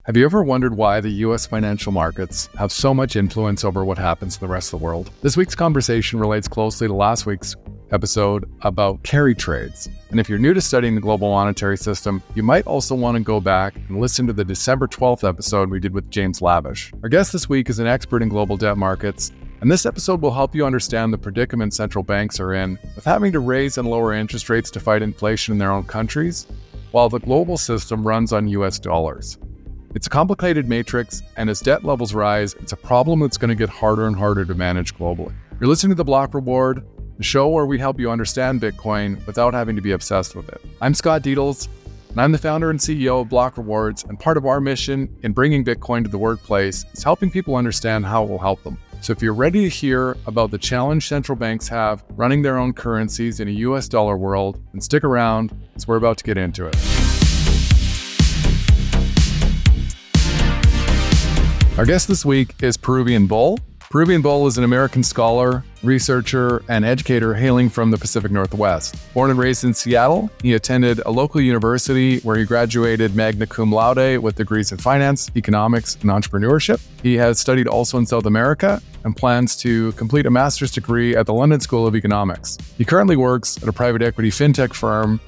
Have you ever wondered why the US financial markets have so much influence over what happens in the rest of the world? This week's conversation relates closely to last week's episode about carry trades. And if you're new to studying the global monetary system, you might also want to go back and listen to the December 12th episode we did with James Lavish. Our guest this week is an expert in global debt markets, and this episode will help you understand the predicament central banks are in with having to raise and lower interest rates to fight inflation in their own countries, while the global system runs on US dollars. It's a complicated matrix, and as debt levels rise, it's a problem that's going to get harder and harder to manage globally. You're listening to The Block Reward, the show where we help you understand Bitcoin without having to be obsessed with it. I'm Scott Dedels, and I'm the founder and CEO of Block Rewards, and part of our mission in bringing Bitcoin to the workplace is helping people understand how it will help them. So if you're ready to hear about the challenge central banks have running their own currencies in a US dollar world, then stick around, as we're about to get into it. Our guest this week is Peruvian Bull. Peruvian Bull is an American scholar, researcher, and educator hailing from the Pacific Northwest. Born and raised in Seattle, he attended a local university where he graduated Magna Cum Laude with degrees in finance, economics, and entrepreneurship. He has studied also in South America and plans to complete a master's degree at the London School of Economics. He currently works at a private equity fintech firm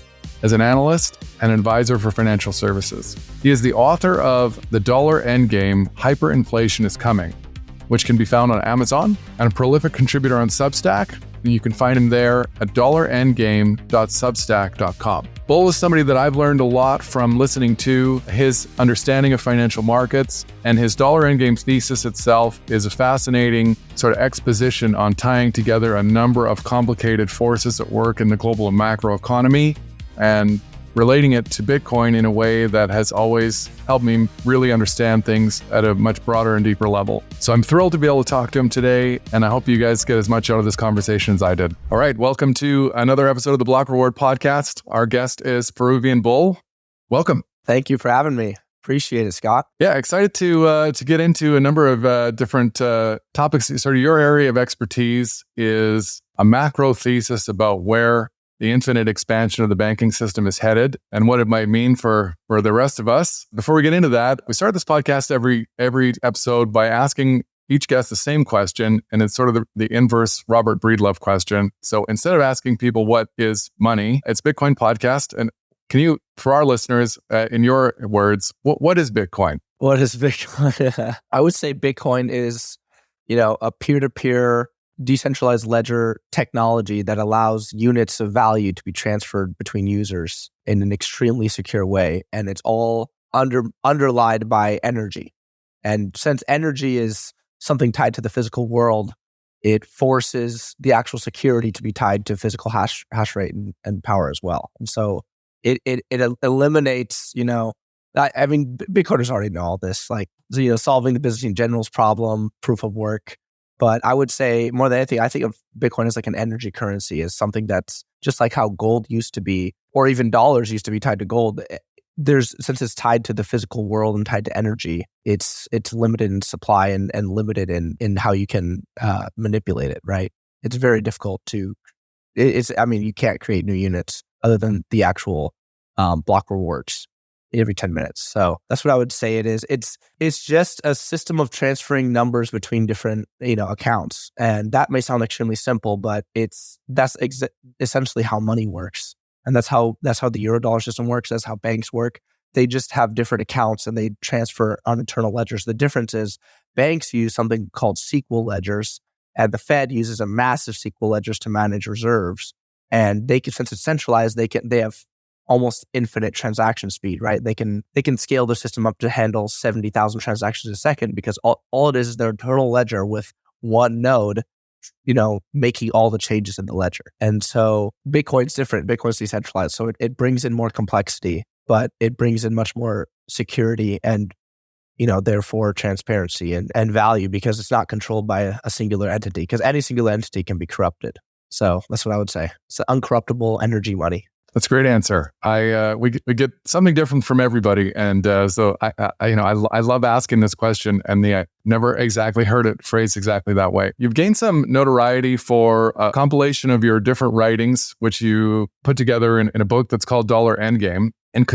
as an analyst and advisor for financial services. He is the author of The Dollar Endgame, Hyperinflation is Coming, which can be found on Amazon, and a prolific contributor on Substack. And you can find him there at dollarendgame.substack.com. Bull is somebody that I've learned a lot from listening to. His understanding of financial markets and his Dollar Endgame thesis itself is a fascinating sort of exposition on tying together a number of complicated forces at work in the global and macro economy, and relating it to Bitcoin in a way that has always helped me really understand things at a much broader and deeper level. So I'm thrilled to be able to talk to him today, and I hope you guys get as much out of this conversation as I did. All right, welcome to another episode of the Block Reward podcast. Our guest is Peruvian Bull. Welcome. Thank you for having me. Appreciate it, Scott. Yeah, excited to get into a number of different topics. Sort of your area of expertise is a macro thesis about where the infinite expansion of the banking system is headed and what it might mean for the rest of us. Before we get into that, we start this podcast every episode by asking each guest the same question, and it's sort of the inverse Robert Breedlove question. So instead of asking people what is money, it's Bitcoin podcast. And can you, for our listeners, in your words, what is Bitcoin? What is Bitcoin? I would say Bitcoin is, a peer-to-peer decentralized ledger technology that allows units of value to be transferred between users in an extremely secure way. And it's all underlined by energy. And since energy is something tied to the physical world, it forces the actual security to be tied to physical hash rate and power as well. And so it eliminates, Bitcoiners already know all this, solving the business in general's problem, proof of work. But I would say more than anything, I think of Bitcoin as like an energy currency, as something that's just like how gold used to be, or even dollars used to be tied to gold. Since it's tied to the physical world and tied to energy, it's limited in supply and limited in how you can manipulate it, right? It's very difficult you can't create new units other than the actual block rewards every 10 minutes. So that's what I would say it is. It's just a system of transferring numbers between different, accounts. And that may sound extremely simple, but that's essentially how money works. And that's how the Eurodollar system works. That's how banks work. They just have different accounts and they transfer on internal ledgers. The difference is banks use something called SQL ledgers, and the Fed uses a massive SQL ledgers to manage reserves. And since it's centralized, they have almost infinite transaction speed, right? They can scale their system up to handle 70,000 transactions a second because all it is their internal ledger with one node, making all the changes in the ledger. And so Bitcoin's different. Bitcoin's decentralized. So it brings in more complexity, but it brings in much more security and, therefore transparency and value, because it's not controlled by a singular entity, because any singular entity can be corrupted. So that's what I would say. It's uncorruptible energy money. That's a great answer. We get something different from everybody, and so I love asking this question, and I never exactly heard it phrased exactly that way. You've gained some notoriety for a compilation of your different writings, which you put together in a book that's called Dollar Endgame. And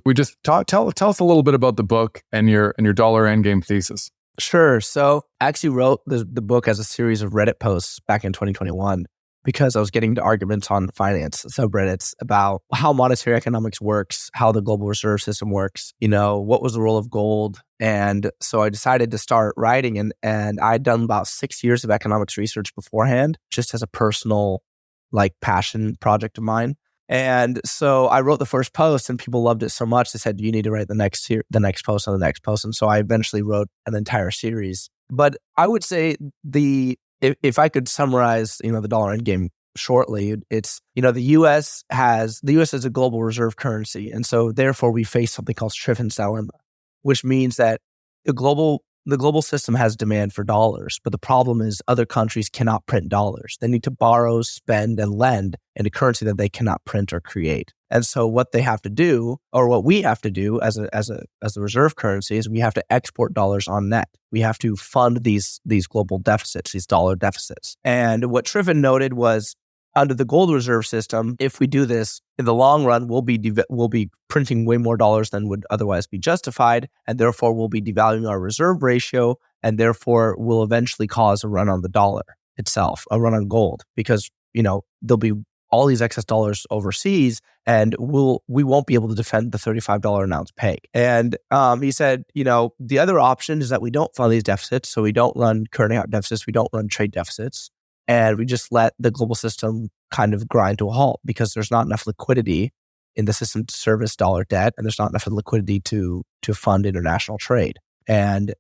we just tell us a little bit about the book and your dollar endgame thesis? Sure. So I actually wrote the book as a series of Reddit posts back in 2021 because I was getting into arguments on finance subreddits about how monetary economics works, how the global reserve system works, what was the role of gold. And so I decided to start writing, and I'd done about 6 years of economics research beforehand, just as a personal passion project of mine. And so I wrote the first post and people loved it so much. They said, you need to write the next post and the next post. And so I eventually wrote an entire series. But I would say if I could summarize, the dollar endgame shortly, it's, the US is a global reserve currency. And so therefore we face something called Striffen's dilemma, which means that the global system has demand for dollars, but the problem is other countries cannot print dollars. They need to borrow, spend, and lend in a currency that they cannot print or create. And so what they have to do, or what we have to do as a reserve currency, is we have to export dollars on net. We have to fund these global deficits, these dollar deficits. And what Triffin noted was, under the gold reserve system, if we do this, in the long run, we'll be printing way more dollars than would otherwise be justified, and therefore we'll be devaluing our reserve ratio, and therefore will eventually cause a run on the dollar itself, a run on gold, because there'll be all these excess dollars overseas, and we won't be able to defend the $35 an ounce peg. And he said, the other option is that we don't fund these deficits, so we don't run current account deficits, we don't run trade deficits. And we just let the global system kind of grind to a halt because there's not enough liquidity in the system to service dollar debt, and there's not enough liquidity to fund international trade. And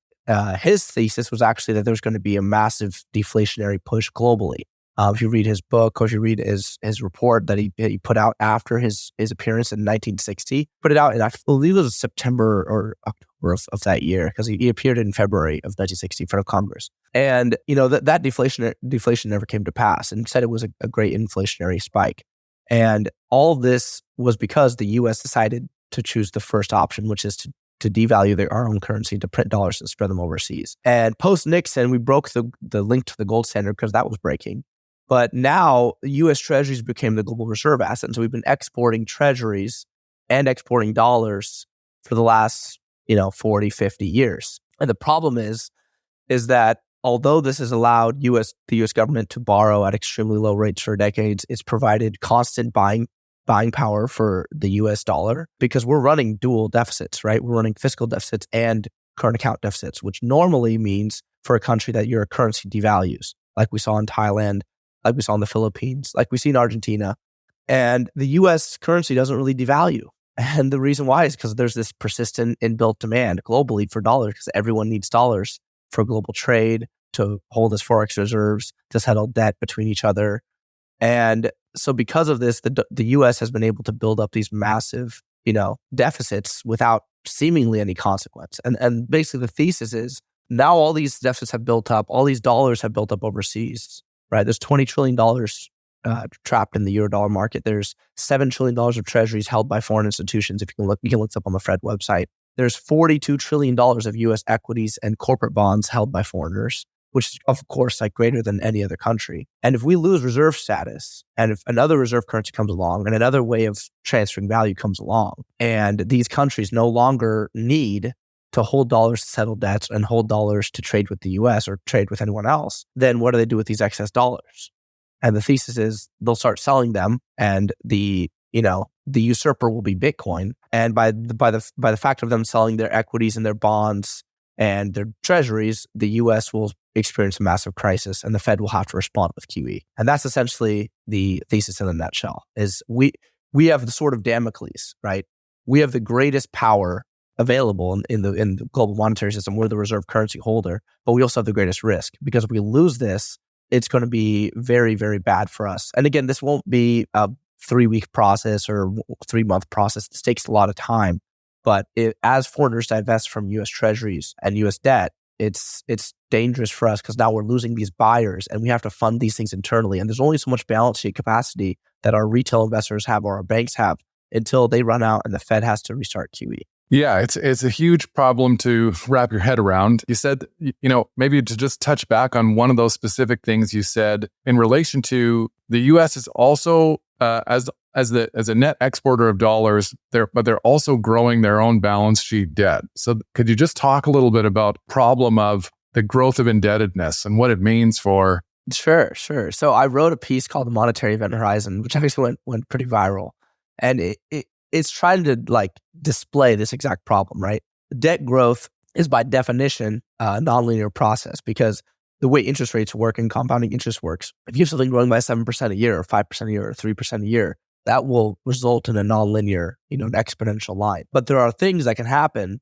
his thesis was actually that there's going to be a massive deflationary push globally. If you read his book, or if you read his report that he put out after his appearance in 1960, put it out in, I believe it was September or October of that year, because he appeared in February of 1960 in front of Congress. And that deflation never came to pass, and said it was a great inflationary spike. And all of this was because the U.S. decided to choose the first option, which is to devalue our own currency, to print dollars and spread them overseas. And post-Nixon, we broke the link to the gold standard because that was breaking. But now U.S. treasuries became the global reserve asset. And so we've been exporting treasuries and exporting dollars for the last 40, 50 years. And the problem is that although this has allowed the U.S. government to borrow at extremely low rates for decades, it's provided constant buying power for the U.S. dollar, because we're running dual deficits, right? We're running fiscal deficits and current account deficits, which normally means for a country that your currency devalues, like we saw in Thailand, like we saw in the Philippines, like we see in Argentina. And the U.S. currency doesn't really devalue. And the reason why is because there's this persistent inbuilt demand globally for dollars, because everyone needs dollars for global trade, to hold as forex reserves, to settle debt between each other. And so because of this, the U.S. has been able to build up these massive, deficits without seemingly any consequence. And basically the thesis is, now all these deficits have built up, all these dollars have built up overseas, right? There's $20 trillion trapped in the Eurodollar market. There's $7 trillion of treasuries held by foreign institutions. If you can look this up on the Fed website. There's $42 trillion of U.S. equities and corporate bonds held by foreigners, which is, of course, greater than any other country. And if we lose reserve status, and if another reserve currency comes along, and another way of transferring value comes along, and these countries no longer need to hold dollars to settle debts and hold dollars to trade with the U.S. or trade with anyone else, then what do they do with these excess dollars? And the thesis is they'll start selling them, and the usurper will be Bitcoin. And by the fact of them selling their equities and their bonds and their treasuries, the U.S. will experience a massive crisis, and the Fed will have to respond with QE. And that's essentially the thesis in a nutshell. Is we have the sword of Damocles, right? We have the greatest power available in the global monetary system. We're the reserve currency holder, but we also have the greatest risk, because if we lose this, it's going to be very, very bad for us. And again, this won't be a 3-week process or 3-month process. This takes a lot of time. But as foreigners divest from U.S. treasuries and U.S. debt, it's dangerous for us, because now we're losing these buyers, and we have to fund these things internally. And there's only so much balance sheet capacity that our retail investors have or our banks have until they run out and the Fed has to restart QE. Yeah, it's a huge problem to wrap your head around. You said, maybe to just touch back on one of those specific things you said in relation to the U.S. is also, as as a net exporter of dollars, but they're also growing their own balance sheet debt. So could you just talk a little bit about the problem of the growth of indebtedness and what it means for... Sure. So I wrote a piece called The Monetary Event Horizon, which actually went pretty viral. And it's trying to display this exact problem, right? Debt growth is by definition a nonlinear process, because the way interest rates work and compounding interest works, if you have something growing by 7% a year or 5% a year or 3% a year, that will result in a nonlinear, an exponential line. But there are things that can happen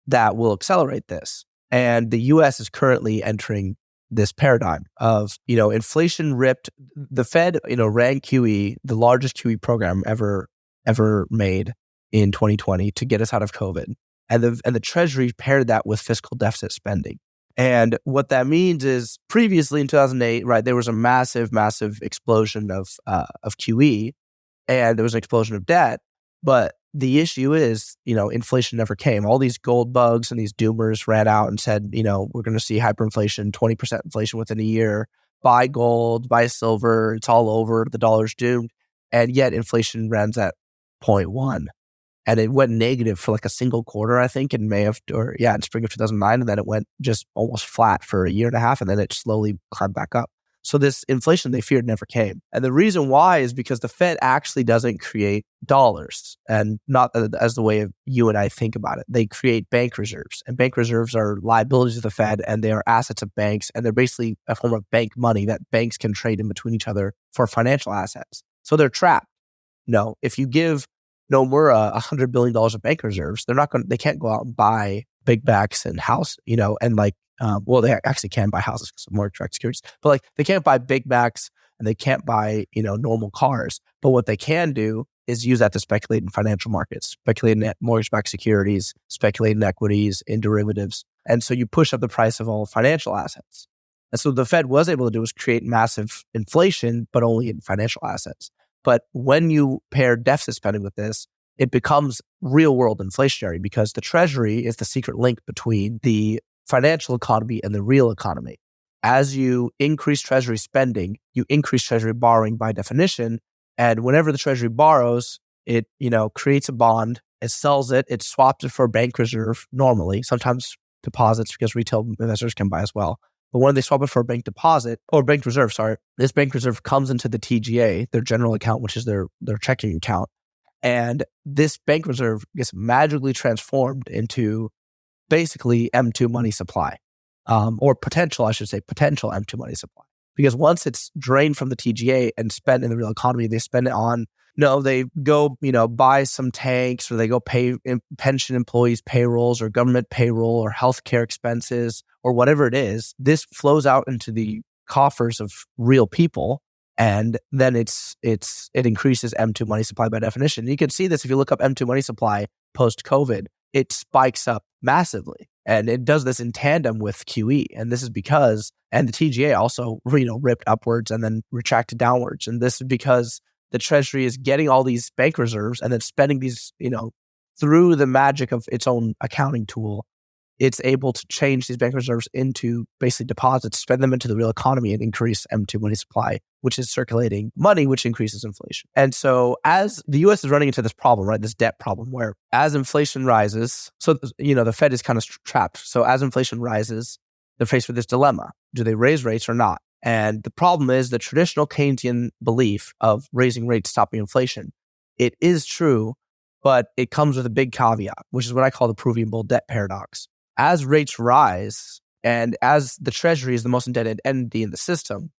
that will accelerate this. And the US is currently entering this paradigm of, inflation ripped. The Fed, ran QE, the largest QE program ever made in 2020 to get us out of COVID. And the Treasury paired that with fiscal deficit spending. And what that means is previously in 2008, right, there was a massive explosion of QE, and there was an explosion of debt. But the issue is, inflation never came. All these gold bugs and these doomers ran out and said, we're going to see hyperinflation, 20% inflation within a year. Buy gold, buy silver. It's all over. The dollar's doomed. And yet inflation runs at 0.1. And it went negative for a single quarter, I think, in spring of 2009. And then it went just almost flat for a year and a half. And then it slowly climbed back up. So this inflation they feared never came. And the reason why is because the Fed actually doesn't create dollars, and not as the way you and I think about it. They create bank reserves, and bank reserves are liabilities of the Fed, and they are assets of banks. And they're basically a form of bank money that banks can trade in between each other for financial assets. So they're trapped. If you give Nomura $100 billion of bank reserves, they can't go out and buy big backs and house, and they actually can buy houses because of mortgage-backed securities, but they can't buy big backs and they can't buy, normal cars. But what they can do is use that to speculate in financial markets, speculate in mortgage-backed securities, speculate in equities, in derivatives. And so you push up the price of all financial assets. And so the Fed was able to do was create massive inflation, but only in financial assets. But when you pair deficit spending with this, it becomes real world inflationary, because the Treasury is the secret link between the financial economy and the real economy. As you increase Treasury spending, you increase Treasury borrowing by definition. And whenever the Treasury borrows, it creates a bond, it sells it, it swaps it for a bank reserve normally, sometimes deposits because retail investors can buy as well. But when they swap it for a bank deposit, or bank reserve, this bank reserve comes into the TGA, their general account, which is their checking account. And this bank reserve gets magically transformed into basically M2 money supply, or potential M2 money supply. Because once it's drained from the TGA and spent in the real economy, they spend it on, they go, buy some tanks, or they go pay pension employees' payrolls, or government payroll, or healthcare expenses, or whatever it is. This flows out into the coffers of real people. And then it increases M2 money supply by definition. You can see this if you look up M2 money supply post-COVID, it spikes up massively. And it does this in tandem with QE. And this is because, and the TGA also, ripped upwards and then retracted downwards. And this is because the Treasury is getting all these bank reserves and then spending these, through the magic of its own accounting tool. It's able to change these bank reserves into basically deposits, spend them into the real economy, and increase M2 money supply, which is circulating money, which increases inflation. And so as the US is running into this problem, right, this debt problem, where as inflation rises, so, the Fed is kind of trapped. So as inflation rises, they're faced with this dilemma. Do they raise rates or not? And the problem is the traditional Keynesian belief of raising rates, stopping inflation. It is true, but it comes with a big caveat, which is what I call the Peruvian Bull debt paradox. As rates rise, and as the Treasury is the most indebted entity in the system,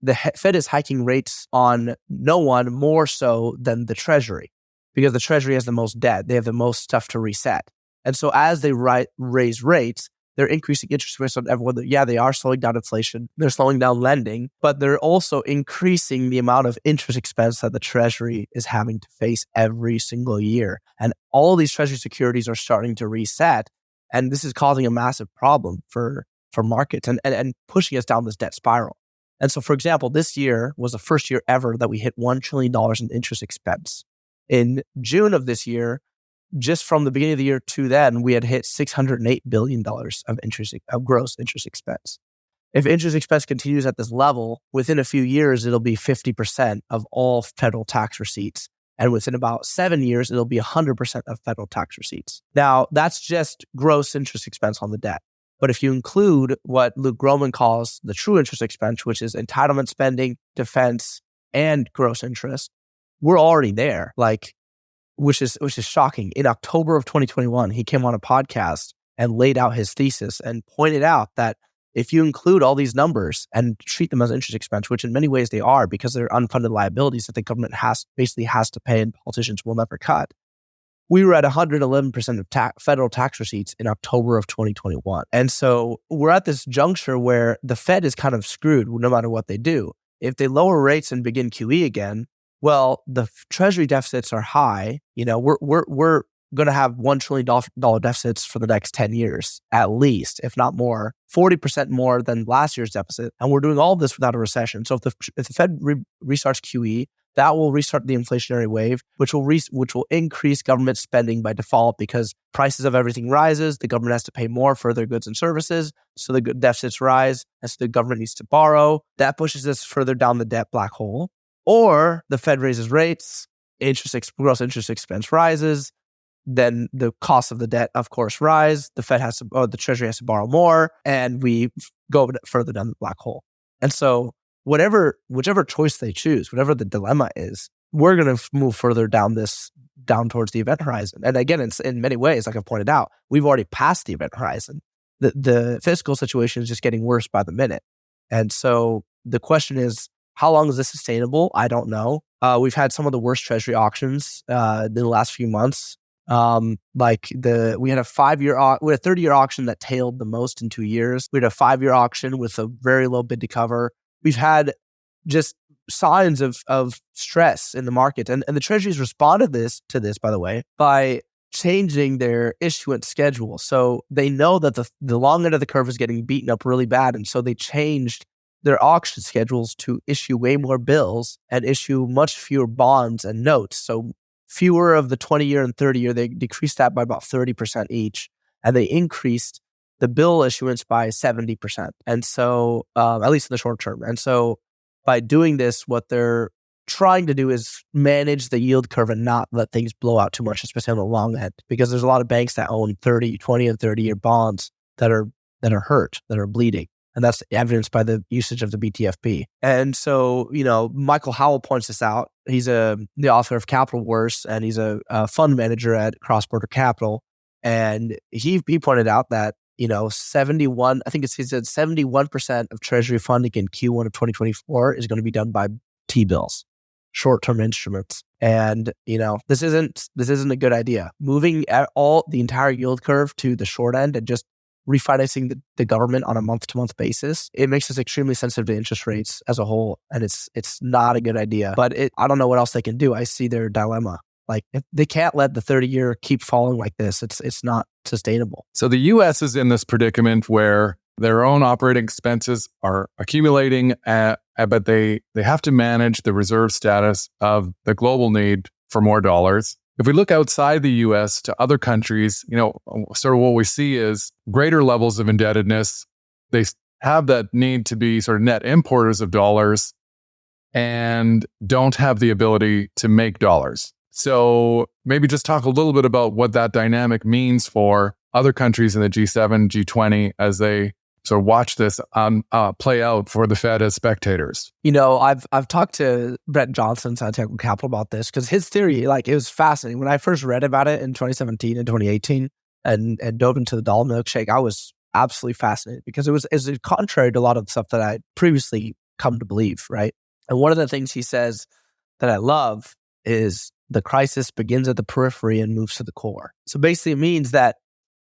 the Fed is hiking rates on no one more so than the Treasury, because the Treasury has the most debt. They have the most stuff to reset. And so as they raise rates, they're increasing interest rates on everyone. Yeah, they are slowing down inflation. They're slowing down lending, but they're also increasing the amount of interest expense that the Treasury is having to face every single year. And all these Treasury securities are starting to reset. And this is causing a massive problem for markets and pushing us down this debt spiral. And so, for example, this year was the first year ever that we hit $1 trillion in interest expense. In June of this year, just from the beginning of the year to then, we had hit $608 billion of gross interest expense. If interest expense continues at this level, within a few years, it'll be 50% of all federal tax receipts. And within about 7 years, it'll be 100% of federal tax receipts. Now, that's just gross interest expense on the debt. But if you include what Luke Groman calls the true interest expense, which is entitlement spending, defense, and gross interest, we're already there, which is shocking. In October of 2021, he came on a podcast and laid out his thesis and pointed out that if you include all these numbers and treat them as interest expense, which in many ways they are because they're unfunded liabilities that the government has to pay and politicians will never cut, we were at 111% of federal tax receipts in October of 2021. And so we're at this juncture where the Fed is kind of screwed no matter what they do. If they lower rates and begin QE again, well, the treasury deficits are high. We're going to have $1 trillion deficits for the next 10 years, at least, if not more, 40% more than last year's deficit. And we're doing all of this without a recession. So if the Fed restarts QE, that will restart the inflationary wave, which will increase government spending by default because prices of everything rises. The government has to pay more for their goods and services. So the deficits rise. And so the government needs to borrow. That pushes us further down the debt black hole. Or the Fed raises rates, gross interest expense rises. Then the cost of the debt, of course, rise. The Treasury has to borrow more, and we go further down the black hole. And so whichever choice they choose, whatever the dilemma is, we're going to move further down towards the event horizon. And again, it's in many ways, like I've pointed out, we've already passed the event horizon. The fiscal situation is just getting worse by the minute. And so the question is, how long is this sustainable? I don't know. We've had some of the worst treasury auctions in the last few months. We had a 30-year auction that tailed the most in 2 years. We had a 5-year auction with a very low bid to cover. We've had just signs of stress in the market. And the Treasury's responded to this, by the way, by changing their issuance schedule. So they know that the long end of the curve is getting beaten up really bad. And so they changed their auction schedules to issue way more bills and issue much fewer bonds and notes. So fewer of the 20-year and 30-year, they decreased that by about 30% each. And they increased the bill issuance by 70%. And so, at least in the short term. And so by doing this, what they're trying to do is manage the yield curve and not let things blow out too much, especially on the long end, because there's a lot of banks that own 20 and 30-year bonds that are hurt, that are bleeding. And that's evidenced by the usage of the BTFP. And so, Michael Howell points this out. He's the author of Capital Wars, and he's a fund manager at Cross Border Capital. And he pointed out that 71% of Treasury funding in Q1 of 2024 is going to be done by T-bills, short-term instruments. And, this isn't a good idea. Moving the entire yield curve to the short end and just refinancing the government on a month-to-month basis, it makes us extremely sensitive to interest rates as a whole. And it's not a good idea. But I don't know what else they can do. I see their dilemma. If they can't let the 30-year keep falling like this, it's not sustainable. So the U.S. is in this predicament where their own operating expenses are accumulating, but they have to manage the reserve status of the global need for more dollars. If we look outside the U.S. to other countries, sort of what we see is greater levels of indebtedness. They have that need to be sort of net importers of dollars and don't have the ability to make dollars. So maybe just talk a little bit about what that dynamic means for other countries in the G7, G20 as they sort of watch this play out for the Fed as spectators. I've talked to Brett Johnson, Untitled Capital, about this because his theory, it was fascinating. When I first read about it in 2017 and 2018 and dove into the dollar milkshake, I was absolutely fascinated because it was contrary to a lot of the stuff that I previously come to believe, right? And one of the things he says that I love is the crisis begins at the periphery and moves to the core. So basically it means that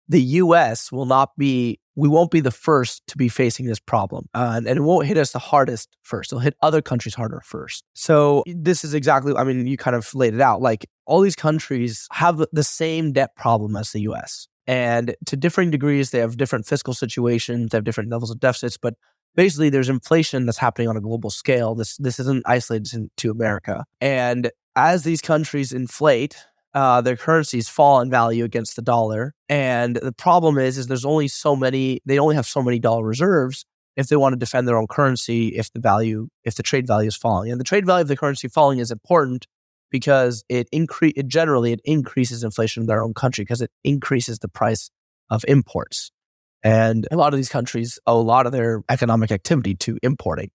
the U.S. we won't be the first to be facing this problem. And it won't hit us the hardest first. It'll hit other countries harder first. So this is exactly, you kind of laid it out. All these countries have the same debt problem as the U.S. And to differing degrees, they have different fiscal situations, they have different levels of deficits, but basically there's inflation that's happening on a global scale. This isn't isolated to America. And as these countries inflate, their currencies fall in value against the dollar. And the problem is they only have so many dollar reserves if they want to defend their own currency if the trade value is falling. And the trade value of the currency falling is important because it increases inflation in their own country because it increases the price of imports. And a lot of these countries owe a lot of their economic activity to importing.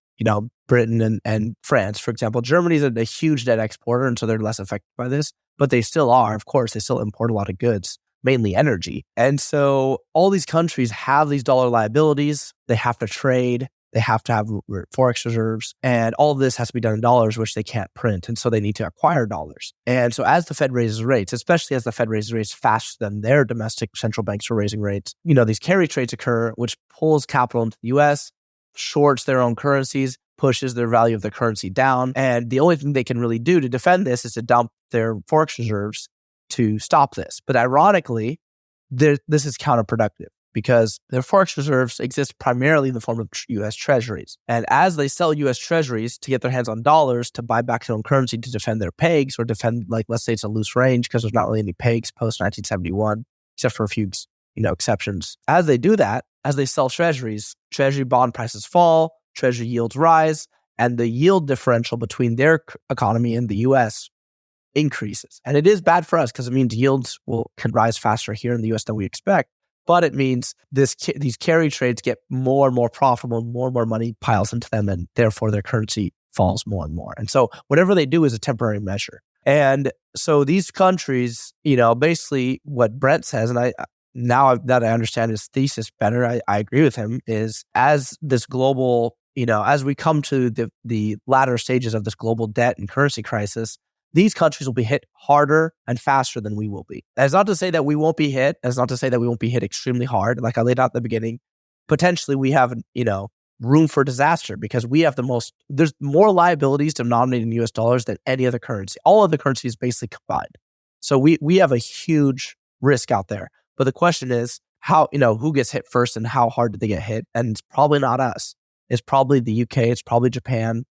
Britain and France, for example. Germany's a huge net exporter, and so they're less affected by this, but they still are. Of course, they still import a lot of goods, mainly energy. And so all these countries have these dollar liabilities. They have to trade. They have to have forex reserves. And all of this has to be done in dollars, which they can't print. And so they need to acquire dollars. And so as the Fed raises rates, especially as the Fed raises rates faster than their domestic central banks are raising rates, these carry trades occur, which pulls capital into the US, shorts their own currencies, pushes their value of the currency down. And the only thing they can really do to defend this is to dump their forex reserves to stop this. But ironically, this is counterproductive because their forex reserves exist primarily in the form of U.S. treasuries. And as they sell U.S. treasuries to get their hands on dollars to buy back their own currency to defend their pegs or defend, let's say it's a loose range because there's not really any pegs post-1971, except for a few exceptions. As they do that, as they sell treasuries, treasury bond prices fall, treasury yields rise, and the yield differential between their economy and the U.S. increases. And it is bad for us because it means yields can rise faster here in the U.S. than we expect. But it means these carry trades get more and more profitable, more and more money piles into them, and therefore their currency falls more and more. And so whatever they do is a temporary measure. And so these countries, basically what Brent says, and now that I understand his thesis better, I agree with him, is as this global, as we come to the latter stages of this global debt and currency crisis, these countries will be hit harder and faster than we will be. That's not to say that we won't be hit. That's not to say that we won't be hit extremely hard. Like I laid out at the beginning, potentially we have, room for disaster because there's more liabilities denominated in US dollars than any other currency. All other currencies basically combined. So we have a huge risk out there. But the question is how, who gets hit first and how hard did they get hit? And it's probably not us. It's probably the UK. It's probably Japan.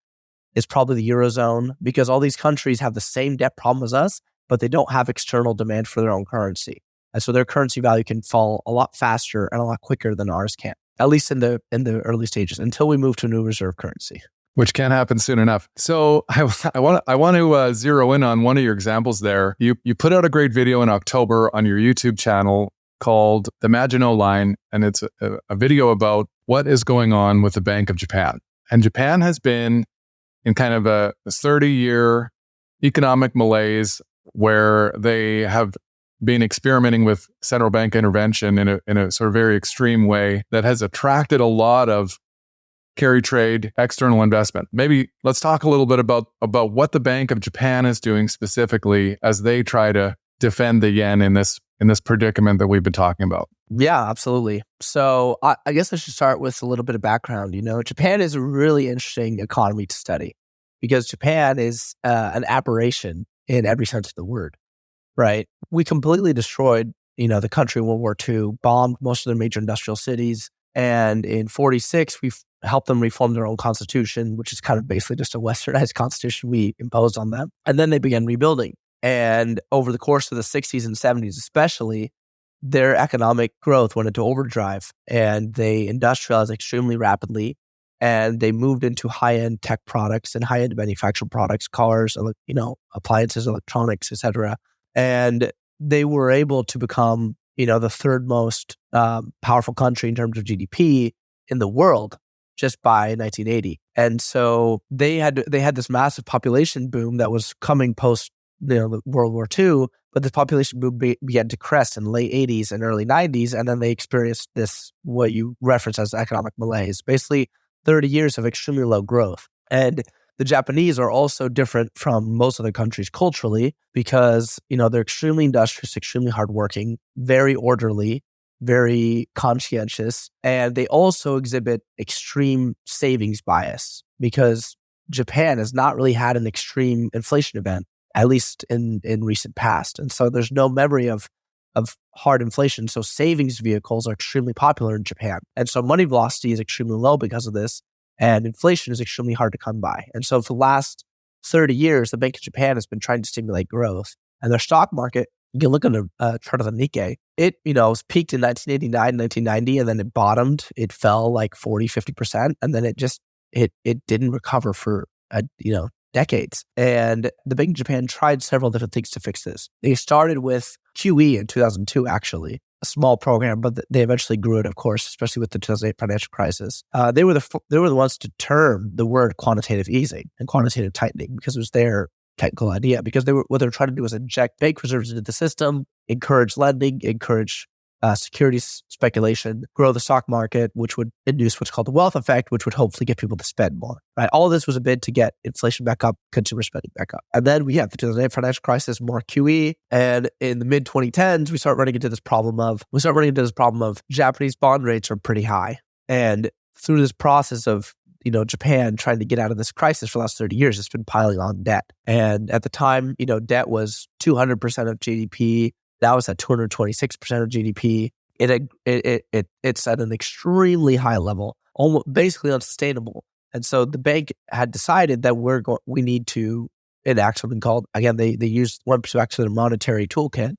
It's probably the Eurozone because all these countries have the same debt problem as us, but they don't have external demand for their own currency. And so their currency value can fall a lot faster and a lot quicker than ours can, at least in the early stages until we move to a new reserve currency. Which can happen soon enough. So I want to zero in on one of your examples there. You put out a great video in October on your YouTube channel called The Maginot Line, and it's a video about what is going on with the Bank of Japan. And Japan has been in kind of a 30-year economic malaise where they have been experimenting with central bank intervention in a sort of very extreme way that has attracted a lot of carry trade, external investment. Maybe let's talk a little bit about what the Bank of Japan is doing specifically as they try to defend the yen in this predicament that we've been talking about. Yeah, absolutely. So I guess I should start with a little bit of background. Japan is a really interesting economy to study because Japan is an aberration in every sense of the word, right? We completely destroyed, the country in World War II, bombed most of their major industrial cities. And in 1946, we helped them reform their own constitution, which is kind of basically just a westernized constitution we imposed on them. And then they began rebuilding. And over the course of the 60s and 70s especially, their economic growth went into overdrive and they industrialized extremely rapidly. And they moved into high-end tech products and high-end manufactured products, cars, appliances, electronics, etc. And they were able to become, the third most powerful country in terms of GDP in the world just by 1980. And so they had this massive population boom that was coming post the World War II, but the population boom began to crest in the late 80s and early 90s, and then they experienced this, what you reference as economic malaise, basically 30 years of extremely low growth. And the Japanese are also different from most other countries culturally because, they're extremely industrious, extremely hardworking, very orderly, very conscientious, and they also exhibit extreme savings bias because Japan has not really had an extreme inflation event, at least in recent past. And so there's no memory of hard inflation. So savings vehicles are extremely popular in Japan. And so money velocity is extremely low because of this. And inflation is extremely hard to come by. And so for the last 30 years, the Bank of Japan has been trying to stimulate growth. And their stock market, you can look on the chart of the Nikkei, it was peaked in 1989, 1990, and then it bottomed. It fell like 40, 50%. And then it didn't recover for, decades. And the Bank of Japan tried several different things to fix this. They started with QE in 2002, actually, a small program, but they eventually grew it, of course, especially with the 2008 financial crisis. They were the ones to term the word quantitative easing and quantitative tightening because it was their technical idea. Because what they were trying to do was inject bank reserves into the system, encourage lending, encourage securities speculation, grow the stock market, which would induce what's called the wealth effect, which would hopefully get people to spend more. Right? All of this was a bid to get inflation back up, consumer spending back up. And then we have the 2008 financial crisis, more QE. And in the mid 2010s, we start running into this problem of Japanese bond rates are pretty high. And through this process of Japan trying to get out of this crisis for the last 30 years, it's been piling on debt. And at the time, debt was 200% of GDP. Now it's at 226% of GDP. It's at an extremely high level, almost basically unsustainable. And so the bank had decided that we need to enact something called, again, they used one perspective of their monetary toolkit,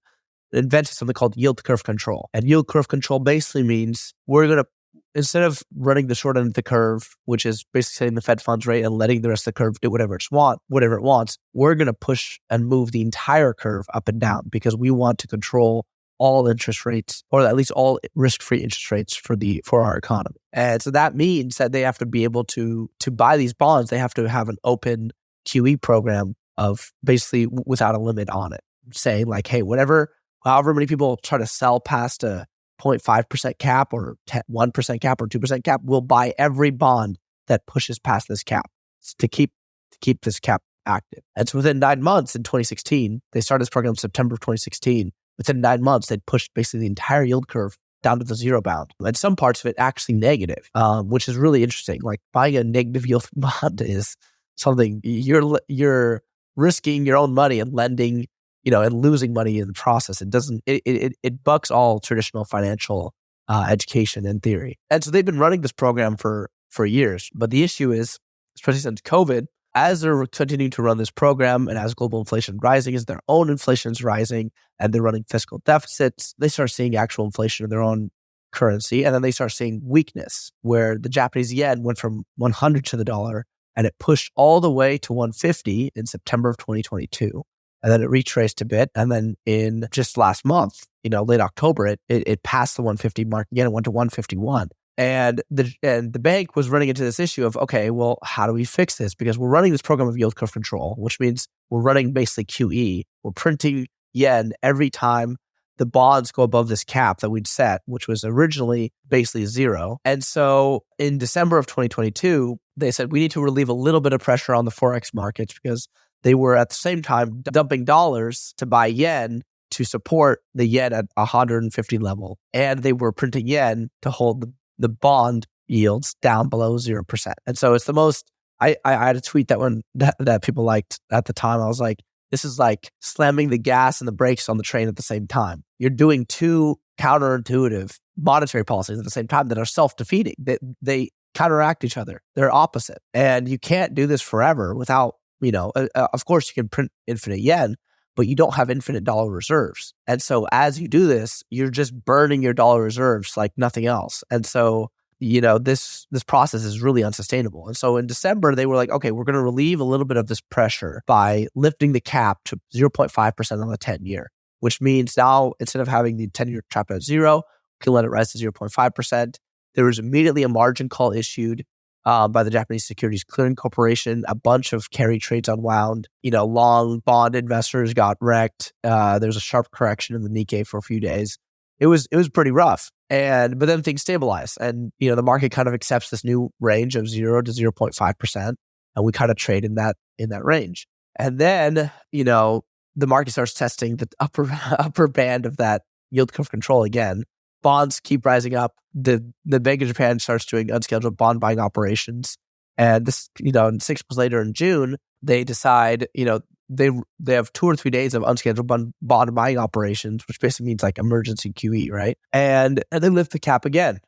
invented something called yield curve control. And yield curve control basically means we're going to, instead of running the short end of the curve, which is basically setting the Fed funds rate and letting the rest of the curve do whatever it wants, we're going to push and move the entire curve up and down because we want to control all interest rates, or at least all risk-free interest rates for our economy. And so that means that they have to be able to buy these bonds. They have to have an open QE program of basically without a limit on it, saying like, hey, however many people try to sell past a 0.5% cap or 1% cap or 2% cap, we'll buy every bond that pushes past this cap to keep this cap active. And so within 9 months in 2016, they started this program in September of 2016. Within 9 months, they'd pushed basically the entire yield curve down to the zero bound. And some parts of it actually negative, which is really interesting. Like buying a negative yield bond is something you're risking your own money and lending, and losing money in the process. It bucks all traditional financial education and theory. And so they've been running this program for years. But the issue is, especially since COVID, as they're continuing to run this program and as global inflation rising, as their own inflation is rising and they're running fiscal deficits, they start seeing actual inflation in their own currency. And then they start seeing weakness where the Japanese yen went from 100 to the dollar and it pushed all the way to 150 in September of 2022. And then it retraced a bit. And then in just last month, late October, it passed the 150 mark again. It went to 151. And the bank was running into this issue of, okay, well, how do we fix this? Because we're running this program of yield curve control, which means we're running basically QE. We're printing yen every time the bonds go above this cap that we'd set, which was originally basically zero. And so in December of 2022, they said we need to relieve a little bit of pressure on the Forex markets because they were at the same time dumping dollars to buy yen to support the yen at 150 level. And they were printing yen to hold the bond yields down below 0%. And so it's the most, I had a tweet that people liked at the time. I was like, this is like slamming the gas and the brakes on the train at the same time. You're doing two counterintuitive monetary policies at the same time that are self-defeating. They counteract each other. They're opposite. And you can't do this forever without, of course you can print infinite yen, but you don't have infinite dollar reserves. And so as you do this, you're just burning your dollar reserves like nothing else. And so, this process is really unsustainable. And so in December, they were like, okay, we're going to relieve a little bit of this pressure by lifting the cap to 0.5% on the 10-year, which means now instead of having the 10-year cap at zero, we can let it rise to 0.5%. There was immediately a margin call issued by the Japanese Securities Clearing Corporation. A bunch of carry trades unwound. Long bond investors got wrecked. There was a sharp correction in the Nikkei for a few days. It was pretty rough. But then things stabilized, and the market kind of accepts this new range of 0 to 0.5%, and we kind of trade in that range. And then the market starts testing the upper band of that yield curve control again. Bonds keep rising up. The Bank of Japan starts doing unscheduled bond buying operations. And this, 6 months later in June, they decide, they have 2 or 3 days of unscheduled bond buying operations, which basically means like emergency QE, right? And they lift the cap again.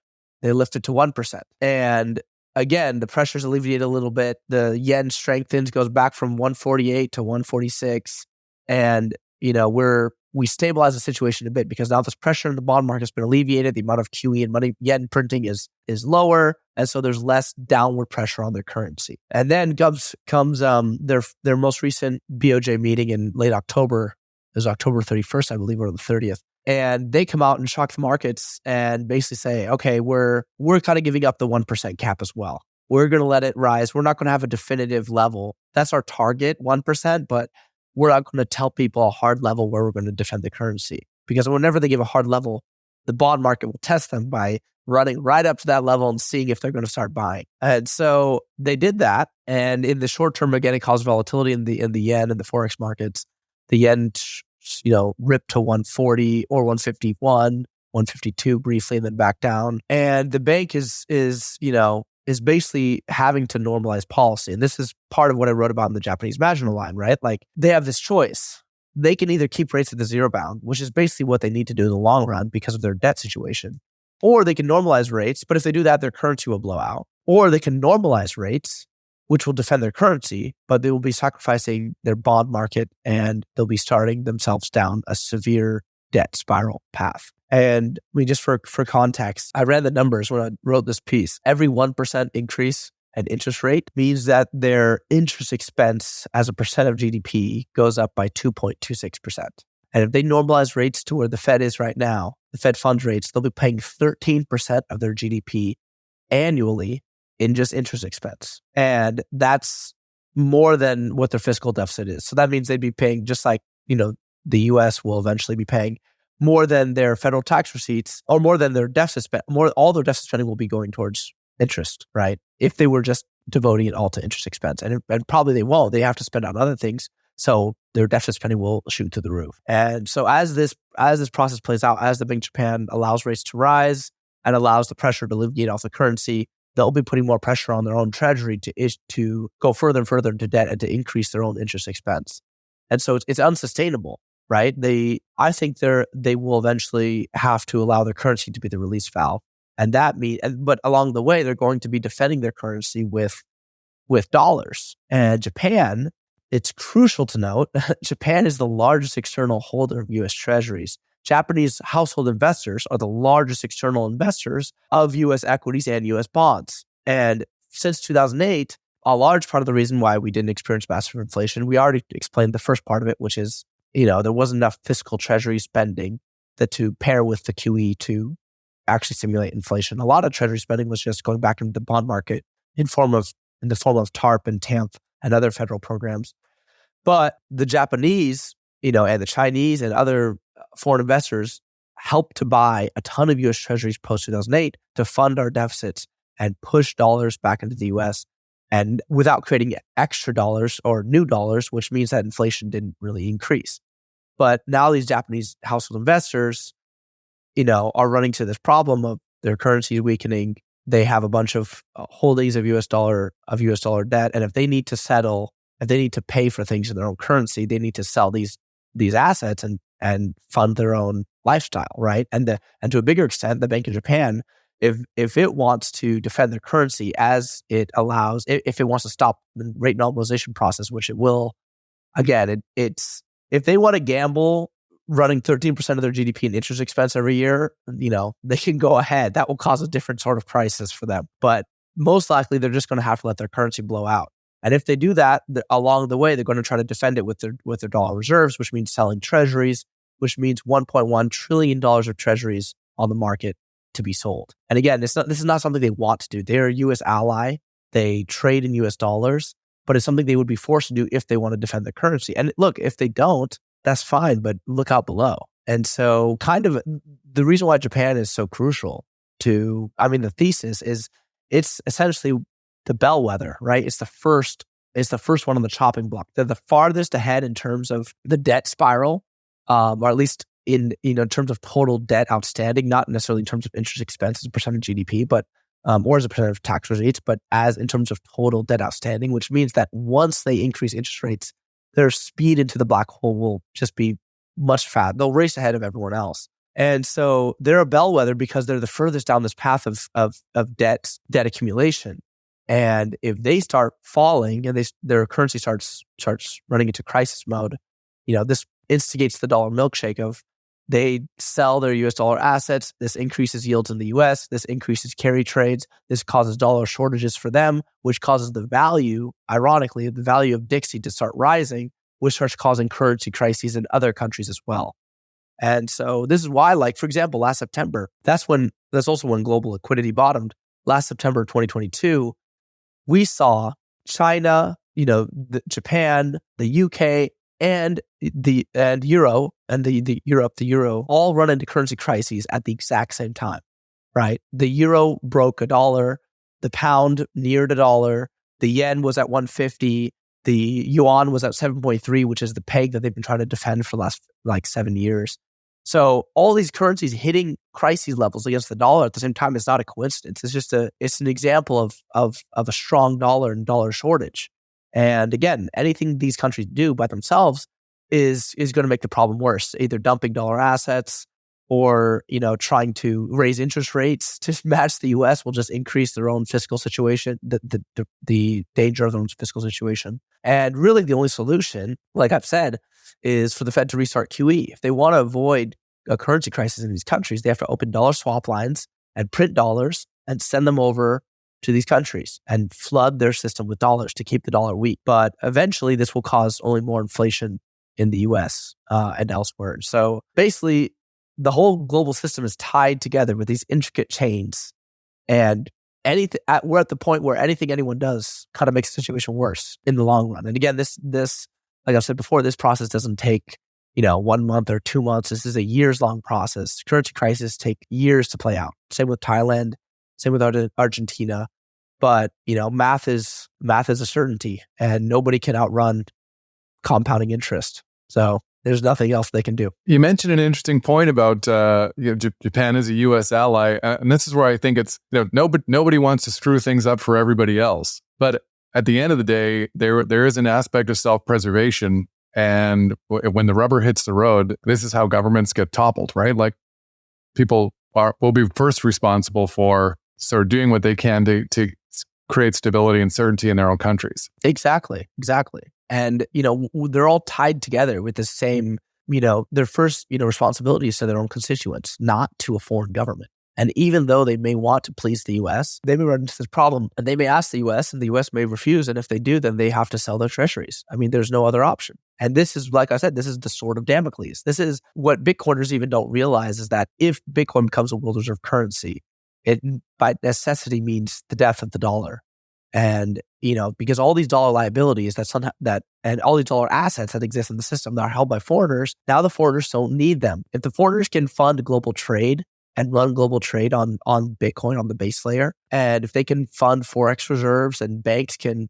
They lift it to 1%. And again, the pressure's alleviated a little bit. The yen strengthens, goes back from 148 to 146. And, we're we stabilize the situation a bit because now this pressure in the bond market has been alleviated. The amount of QE and money yen printing is lower, and so there's less downward pressure on their currency. And then comes their most recent BOJ meeting in late October. It was October 31st, I believe, or the 30th. And they come out and shock the markets and basically say, okay, we're kind of giving up the 1% cap as well. We're going to let it rise. We're not going to have a definitive level. That's our target, 1%, but we're not going to tell people a hard level where we're going to defend the currency. Because whenever they give a hard level, the bond market will test them by running right up to that level and seeing if they're going to start buying. And so they did that. And in the short term, again, it caused volatility in the yen and the forex markets. The yen ripped to 140 or 151, 152 briefly, and then back down. And the bank is basically having to normalize policy. And this is part of what I wrote about in the Japanese Maginot line, right? Like they have this choice. They can either keep rates at the zero bound, which is basically what they need to do in the long run because of their debt situation, or they can normalize rates. But if they do that, their currency will blow out. Or they can normalize rates, which will defend their currency, but they will be sacrificing their bond market and they'll be starting themselves down a severe debt spiral path. And I mean, just for context, I ran the numbers when I wrote this piece. Every 1% increase in interest rate means that their interest expense as a percent of GDP goes up by 2.26%. And if they normalize rates to where the Fed is right now, the Fed funds rates, they'll be paying 13% of their GDP annually in just interest expense. And that's more than what their fiscal deficit is. So that means they'd be paying, just like, the US will eventually be paying more than their federal tax receipts or more than their deficit spend. All their deficit spending will be going towards interest, right? If they were just devoting it all to interest expense. And probably they won't. They have to spend on other things. So their deficit spending will shoot through the roof. And so as this process plays out, as the Bank of Japan allows rates to rise and allows the pressure to alleviate off the currency, they'll be putting more pressure on their own treasury to go further and further into debt and to increase their own interest expense. And so it's unsustainable, right? I think they will eventually have to allow their currency to be the release valve. And but along the way, they're going to be defending their currency with dollars. And Japan, it's crucial to note, Japan is the largest external holder of U.S. treasuries. Japanese household investors are the largest external investors of U.S. equities and U.S. bonds. And since 2008, a large part of the reason why we didn't experience massive inflation, we already explained the first part of it, which is, there wasn't enough fiscal treasury spending that to pair with the QE to actually simulate inflation. A lot of treasury spending was just going back into the bond market in the form of TARP and TAMP and other federal programs. But the Japanese, and the Chinese and other foreign investors helped to buy a ton of U.S. treasuries post-2008 to fund our deficits and push dollars back into the U.S. and without creating extra dollars or new dollars, which means that inflation didn't really increase. But now these Japanese household investors, are running to this problem of their currency weakening. They have a bunch of holdings of U.S. dollar debt, and if they need to pay for things in their own currency, they need to sell these assets and fund their own lifestyle, right? And to a bigger extent, the Bank of Japan, if it wants to defend their currency as it allows, if it wants to stop the rate normalization process, which it will, again, it's if they want to gamble running 13% of their GDP in interest expense every year, they can go ahead. That will cause a different sort of crisis for them. But most likely, they're just going to have to let their currency blow out. And if they do that, along the way, they're going to try to defend it with their dollar reserves, which means selling treasuries, which means $1.1 trillion of treasuries on the market to be sold. And again, this is not something they want to do. They're a U.S. ally. They trade in U.S. dollars, but it's something they would be forced to do if they want to defend the currency. And look, if they don't, that's fine, but look out below. And so kind of the reason why Japan is so crucial the thesis is it's essentially the bellwether, right? It's the first one on the chopping block. They're the farthest ahead in terms of the debt spiral, or at least in terms of total debt outstanding, not necessarily in terms of interest expense as a percent of GDP, but or as a percent of tax receipts, but as in terms of total debt outstanding, which means that once they increase interest rates, their speed into the black hole will just be much faster. They'll race ahead of everyone else. And so they're a bellwether because they're the furthest down this path of debt accumulation. And if they start falling and their currency starts running into crisis mode, this instigates the dollar milkshake of they sell their US dollar assets. This increases yields in the US. This increases carry trades. This causes dollar shortages for them, which causes the value, ironically, the value of Dixie to start rising, which starts causing currency crises in other countries as well. And so this is why, like, for example, last September, that's also when global liquidity bottomed. Last September 2022, we saw China, Japan, the UK, and the euro all run into currency crises at the exact same time, right? The euro broke $1, the pound neared $1, the yen was at 150, the yuan was at 7.3, which is the peg that they've been trying to defend for the last 7 years. So all these currencies hitting crisis levels against the dollar at the same time is not a coincidence. It's an example of a strong dollar and dollar shortage. And again, anything these countries do by themselves is going to make the problem worse, either dumping dollar assets or, trying to raise interest rates to match the US will just increase their own fiscal situation, the danger of their own fiscal situation. And really the only solution, like I've said, is for the Fed to restart QE. If they want to avoid a currency crisis in these countries, they have to open dollar swap lines and print dollars and send them over to these countries and flood their system with dollars to keep the dollar weak. But eventually this will cause only more inflation in the US and elsewhere. So basically, the whole global system is tied together with these intricate chains. And we're at the point where anything anyone does kind of makes the situation worse in the long run. And again, this like I've said before, this process doesn't take 1 month or 2 months. This is a years-long process. Currency crises take years to play out. Same with Thailand, same with Argentina. But math is a certainty, and nobody can outrun compounding interest. So there's nothing else they can do. You mentioned an interesting point about Japan as a U.S. ally, and this is where I think it's nobody wants to screw things up for everybody else. But at the end of the day, there is an aspect of self-preservation, and when the rubber hits the road, this is how governments get toppled, right? Like people will be first responsible for sort of doing what they can to create stability and certainty in their own countries. Exactly. And, they're all tied together with the same, their first, responsibilities to their own constituents, not to a foreign government. And even though they may want to please the US, they may run into this problem and they may ask the US and the US may refuse. And if they do, then they have to sell their treasuries. I mean, there's no other option. And this is, like I said, this is the sword of Damocles. This is what Bitcoiners even don't realize, is that if Bitcoin becomes a world reserve currency, it by necessity means the death of the dollar. And, because all these dollar liabilities and all these dollar assets that exist in the system that are held by foreigners, now the foreigners don't need them. If the foreigners can fund global trade and run global trade on Bitcoin, on the base layer, and if they can fund Forex reserves and banks can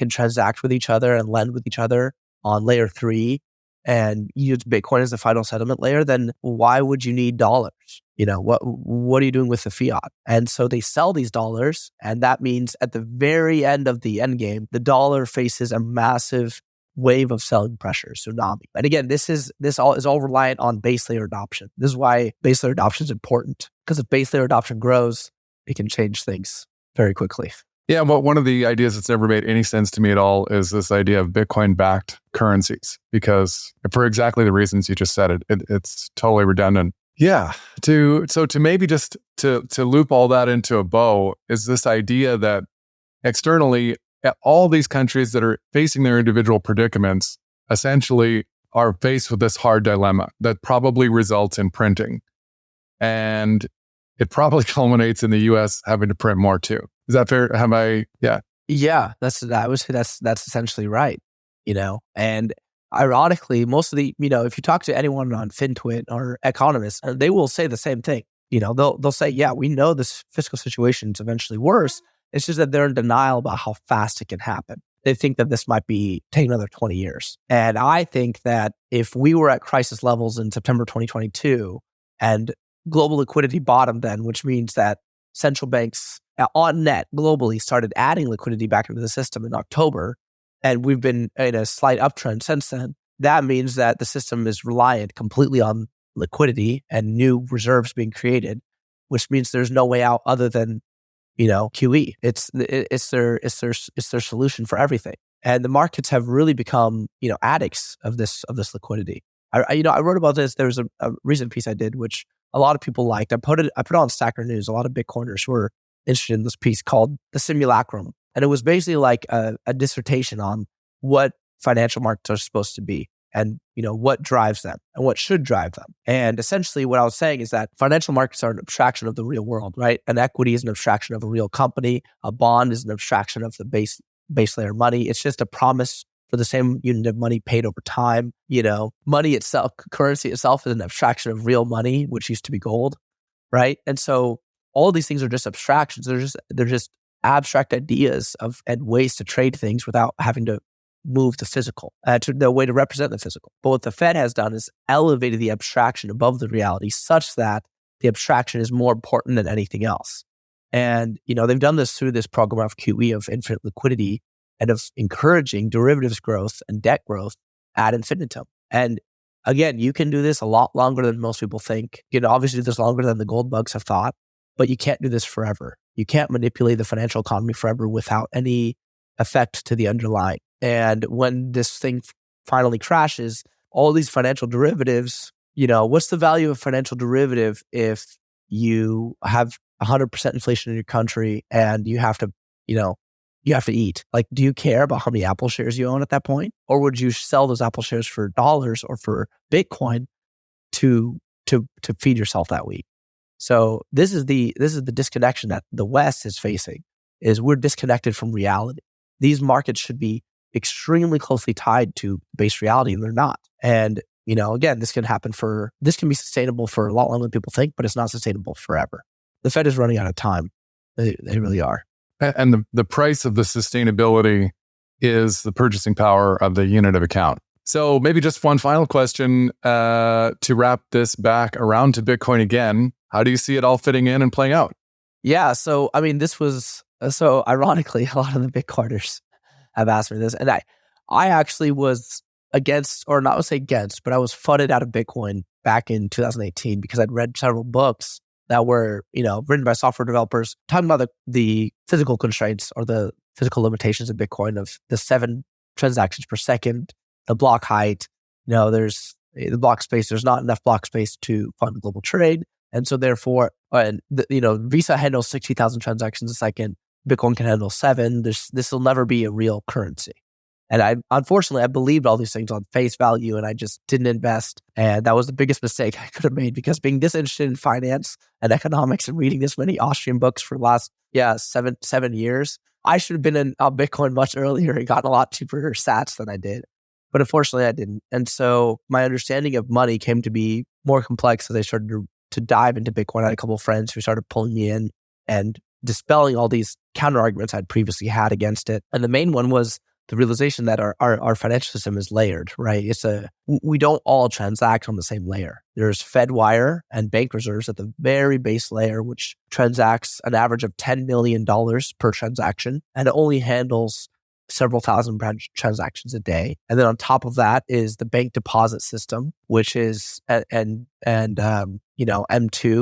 transact with each other and lend with each other on layer 3 and use Bitcoin as the final settlement layer, then why would you need dollars? What are you doing with the fiat? And so they sell these dollars, and that means at the very end of the end game, the dollar faces a massive wave of selling pressure, tsunami. And again, this is all reliant on base layer adoption. This is why base layer adoption is important, because if base layer adoption grows, it can change things very quickly. Yeah, well, one of the ideas that's never made any sense to me at all is this idea of Bitcoin-backed currencies, because for exactly the reasons you just said, it's totally redundant. Yeah, to maybe just to loop all that into a bow is this idea that externally, all these countries that are facing their individual predicaments essentially are faced with this hard dilemma that probably results in printing. And it probably culminates in the US having to print more too. Is that fair? Yeah, that's essentially right. And ironically, most of the, if you talk to anyone on FinTwit or economists, they will say the same thing. They'll say, yeah, we know this fiscal situation is eventually worse. It's just that they're in denial about how fast it can happen. They think that this might take another 20 years. And I think that if we were at crisis levels in September 2022 and global liquidity bottomed then, which means that central banks on net globally started adding liquidity back into the system in October, and we've been in a slight uptrend since then, that means that the system is reliant completely on liquidity and new reserves being created, which means there's no way out other than, QE. It's their solution for everything. And the markets have really become, addicts of this liquidity. I wrote about this. There was a recent piece I did, which a lot of people liked. I put it on Stacker News. A lot of Bitcoiners were interested in this piece called The Simulacrum. And it was basically like a dissertation on what financial markets are supposed to be and, what drives them and what should drive them. And essentially what I was saying is that financial markets are an abstraction of the real world, right? An equity is an abstraction of a real company. A bond is an abstraction of the base layer money. It's just a promise for the same unit of money paid over time. Money itself, currency itself is an abstraction of real money, which used to be gold, right? And so all these things are just abstractions. They're just abstract ideas and ways to trade things without having to move the physical, to the way to represent the physical. But what the Fed has done is elevated the abstraction above the reality such that the abstraction is more important than anything else. And, they've done this through this program of QE, of infinite liquidity, and of encouraging derivatives growth and debt growth ad infinitum. And again, you can do this a lot longer than most people think. Obviously this longer than the gold bugs have thought, but you can't do this forever. You can't manipulate the financial economy forever without any effect to the underlying. And when this thing finally crashes, all these financial derivatives, what's the value of a financial derivative if you have 100% inflation in your country and you have to eat? Like, do you care about how many Apple shares you own at that point? Or would you sell those Apple shares for dollars or for Bitcoin to feed yourself that week? So this is the disconnection that the West is facing, is we're disconnected from reality. These markets should be extremely closely tied to base reality, and they're not. And, again, this can be sustainable for a lot longer than people think, but it's not sustainable forever. The Fed is running out of time. They really are. And the price of the sustainability is the purchasing power of the unit of account. So maybe just one final question to wrap this back around to Bitcoin again. How do you see it all fitting in and playing out? Yeah. So, this was, so ironically, a lot of the Bitcoiners have asked me this. And I actually was against, or not to say against, but I was fudded out of Bitcoin back in 2018 because I'd read several books that were, written by software developers talking about the physical constraints or the physical limitations of Bitcoin, of the 7 transactions per second, the block height. There's the block space. There's not enough block space to fund global trade. And so therefore, Visa handles 60,000 transactions a second. Bitcoin can handle 7. This will never be a real currency. And unfortunately, I believed all these things on face value, and I just didn't invest. And that was the biggest mistake I could have made, because being this interested in finance and economics and reading this many Austrian books for the last, 7 years, I should have been in Bitcoin much earlier and gotten a lot cheaper sats than I did. But unfortunately, I didn't. And so my understanding of money came to be more complex as I started to dive into Bitcoin. I had a couple of friends who started pulling me in and dispelling all these counter arguments I'd previously had against it. And the main one was the realization that our financial system is layered, right? We don't all transact on the same layer. There's Fedwire and bank reserves at the very base layer, which transacts an average of $10 million per transaction, and it only handles several thousand transactions a day. And then on top of that is the bank deposit system, which is M2,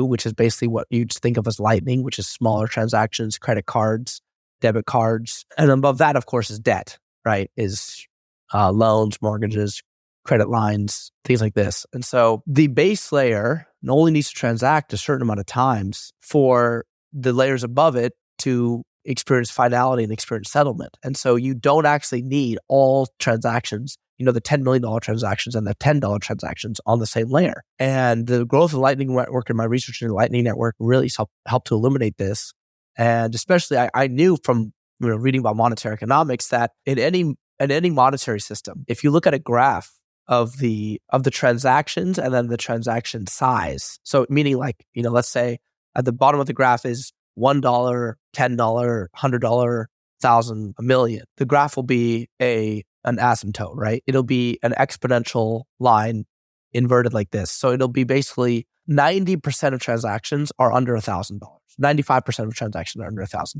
which is basically what you'd think of as Lightning, which is smaller transactions, credit cards, debit cards. And above that, of course, is debt, right? Is loans, mortgages, credit lines, things like this. And so the base layer only needs to transact a certain amount of times for the layers above it to experience finality and experience settlement. And so you don't actually need all transactions, the $10 million transactions and the $10 transactions on the same layer. And the growth of the Lightning Network and my research in the Lightning Network really helped to illuminate this. And especially I knew from reading about monetary economics that in any monetary system, if you look at a graph of the transactions and then the transaction size, so meaning like, let's say at the bottom of the graph is $1, $10, $100, 1,000, a million. The graph will be an asymptote, right? It'll be an exponential line inverted like this. So it'll be basically 90% of transactions are under $1,000. 95% of transactions are under $1,000.